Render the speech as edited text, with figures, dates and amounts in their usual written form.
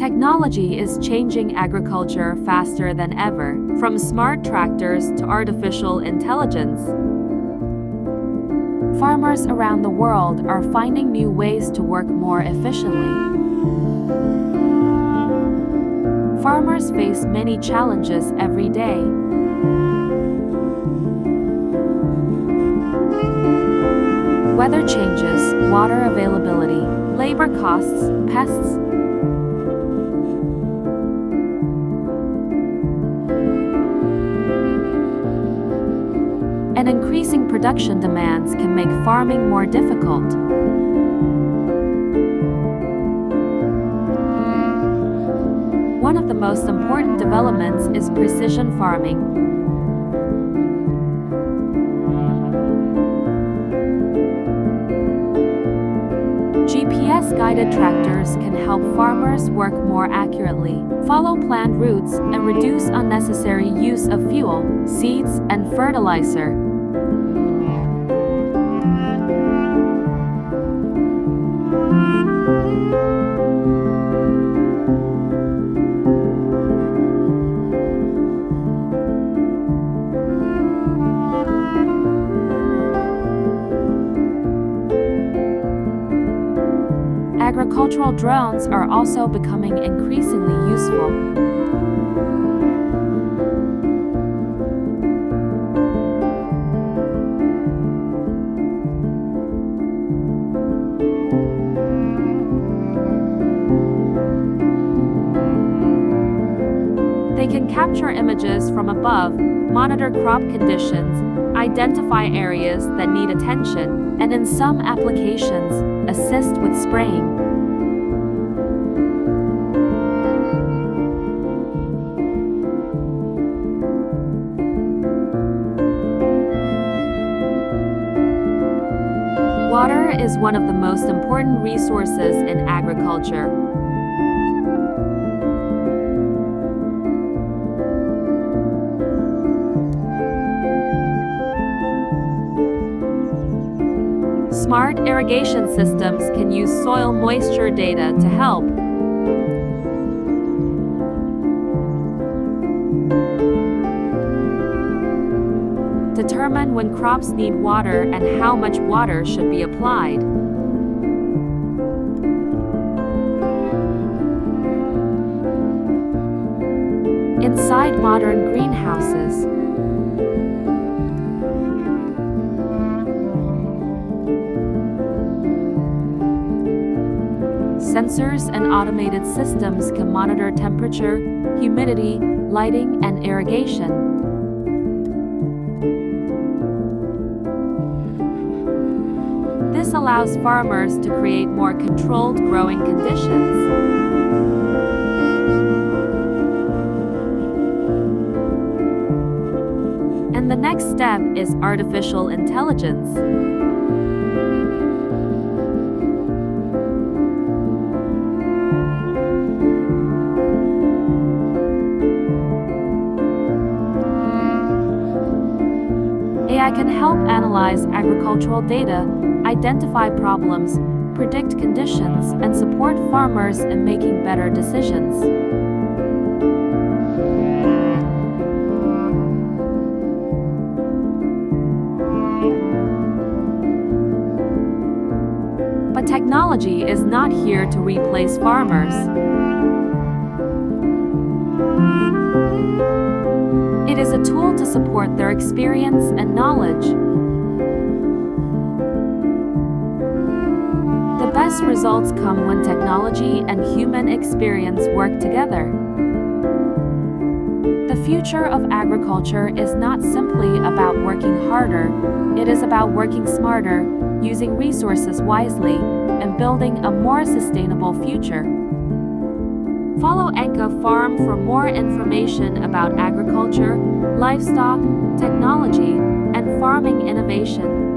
Technology is changing agriculture faster than ever, from smart tractors to artificial intelligence. Farmers around the world are finding new ways to work more efficiently. Farmers face many challenges every day. Weather changes, water availability, labor costs, pests, and increasing production demands can make farming more difficult. One of the most important developments is precision farming. GPS-guided tractors can help farmers work more accurately, follow planned routes, and reduce unnecessary use of fuel, seeds, and fertilizer. Agricultural drones are also becoming increasingly useful. They can capture images from above, monitor crop conditions, identify areas that need attention, and in some applications, assist with spraying. Water is one of the most important resources in agriculture. Smart irrigation systems can use soil moisture data to help. Determine when crops need water and how much water should be applied. Inside modern greenhouses, sensors and automated systems can monitor temperature, humidity, lighting, and irrigation. This allows farmers to create more controlled growing conditions. And the next step is artificial intelligence. AI can help analyze agricultural data, identify problems, predict conditions, and support farmers in making better decisions. But technology is not here to replace farmers. It is a tool to support their experience and knowledge. The best results come when technology and human experience work together. The future of agriculture is not simply about working harder, it is about working smarter, using resources wisely, and building a more sustainable future. Follow Enka Farm for more information about agriculture, livestock, technology, and farming innovation.